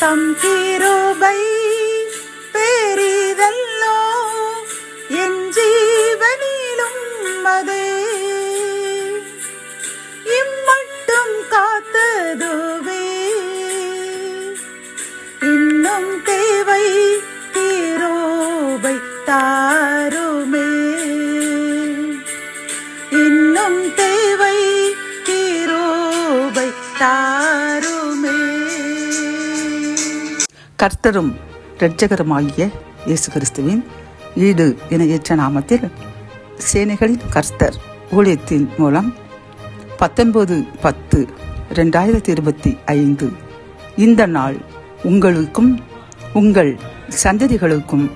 தம் கிருபை பெரிதல்லோ என் ஜீவனிலும் அதே இம்மட்டும் காத்ததுவே இன்னும் தேவை கிருபை தாருமே இன்னும் தேவை கிருபை தாருமே. கர்த்தரும் இரட்சகருமாகிய இயேசு கிறிஸ்துவின் ஈடு இணையற்ற நாமத்தில் சேனைகளின் கர்த்தர் ஊழியத்தின் மூலம் 19/10/2025 இந்த நாள் உங்களுக்கும் உங்கள் சந்ததிகளுக்கும்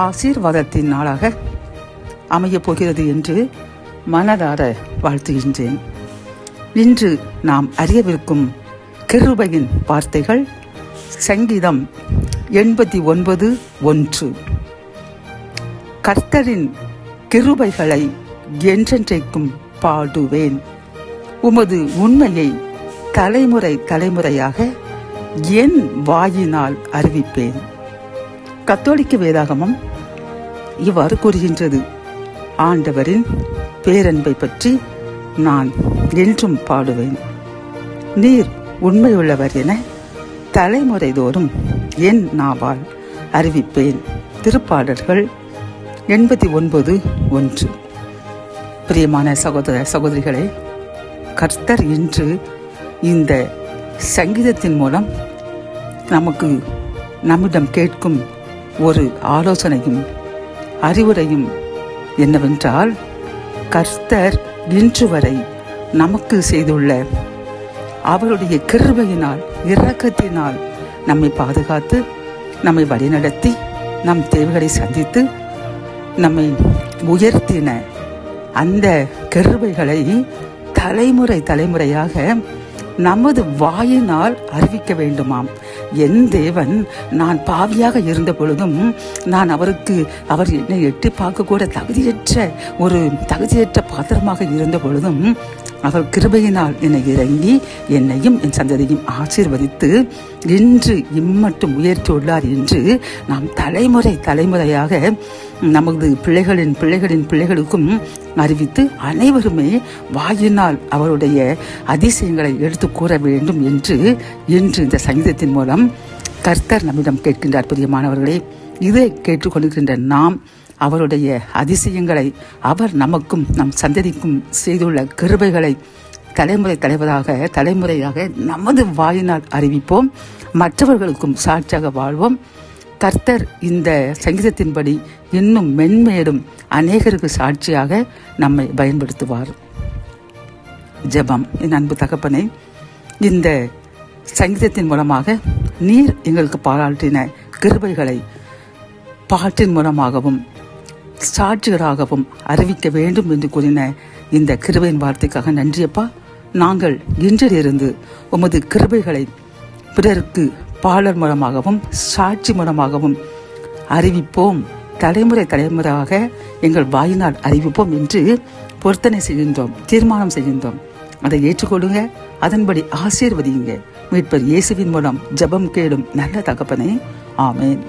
ஆசீர்வாதத்தின் நாளாக அமையப் போகிறது என்று மனதார வாழ்த்துகின்றேன். இன்று நாம் அறியவிருக்கும் கிருபையின் வார்த்தைகள் சங்கீதம் 89:1. கர்த்தரின் கிருபைகளை என்றென்றைக்கும் பாடுவேன், உமது உண்மையை தலைமுறை தலைமுறையாக என் வாயினால் அறிவிப்பேன். கத்தோலிக்க வேதாகமம் இவ்வாறு கூறுகின்றது: ஆண்டவரின் பேரன்பை பற்றி நான் என்றும் பாடுவேன். நீர் உண்மையுள்ளவர் என தலைமுறை தோறும் என் நாவால் அறிவிப்பேன். திருப்பாடல்கள் 89:1. பிரியமான சகோதர சகோதரிகளே, கர்த்தர் இன்று இந்த சங்கீதத்தின் மூலம் நம்மிடம் கேட்கும் ஒரு ஆலோசனையும் அறிவுரையும் என்னவென்றால், கர்த்தர் இன்று வரை நமக்கு செய்துள்ள அவருடைய கிருபையினால் இரக்கத்தினால் நம்மை பாதுகாத்து நம்மை வழிநடத்தி நம் தேவைகளை சந்தித்து நம்மை உயர்த்தின அந்த கிருபைகளை தலைமுறை தலைமுறையாக நமது வாயினால் அறிவிக்க வேண்டுமாம். என் தேவன் நான் பாவியாக இருந்த பொழுதும் நான் அவர் என்னை எட்டி பார்க்க கூட தகுதியற்ற பாத்திரமாக இருந்த பொழுதும் அவர் கிருபையினால் என்னை இறங்கி என்னையும் என் சந்ததியும் ஆசீர்வதித்து இன்று இம்மட்டும் உயர்த்தியுள்ளார் என்று நாம் தலைமுறை தலைமுறையாக நமது பிள்ளைகளின் பிள்ளைகளின் பிள்ளைகளுக்கும் அறிவித்து அனைவருமே வாயினால் அவருடைய அதிசயங்களை எடுத்து கூற வேண்டும் என்று இன்று இந்த சங்கீதத்தின் மூலம் கர்த்தர் நம்மிடம் கேட்கின்றார். பிரியமானவர்களே, இதை கேட்டுக்கொண்டிருக்கின்ற நாம் அவருடைய அதிசயங்களை, அவர் நமக்கும் நம் சந்ததிக்கும் செய்துள்ள கிருபைகளை தலைமுறை தலைமுறையாக நமது வாயினால் அறிவிப்போம், மற்றவர்களுக்கும் சாட்சியாக வாழ்வோம். கர்த்தர் இந்த சங்கீதத்தின்படி இன்னும் மென்மேலும் அநேகருக்கு சாட்சியாக நம்மை பயன்படுத்துவார். ஜெபம். என் அன்பு தகப்பனே, இந்த சங்கீதத்தின் மூலமாக நீர் எங்களுக்கு பாராட்டின கிருபைகளை பாட்டின் மூலமாகவும் சாட்சிகளாகவும் அறிவிக்க வேண்டும் என்று கூறின இந்த கிருபையின் வார்த்தைக்காக நன்றியப்பா. நாங்கள் இன்றிலிருந்து உமது கிருபைகளை பிறருக்கு பாடல் மூலமாகவும் சாட்சி மூலமாகவும் அறிவிப்போம், தலைமுறை தலைமுறையாக எங்கள் வாயினால் அறிவிப்போம் என்று பொருத்தனை செய்கின்றோம், தீர்மானம் செய்கின்றோம். அதை ஏற்றுக்கொள்ளுங்க, அதன்படி ஆசீர்வதியுங்க. மீட்பர் இயேசுவின் மூலம் ஜெபம் கேளும் நல்ல தகப்பனே, ஆமேன்.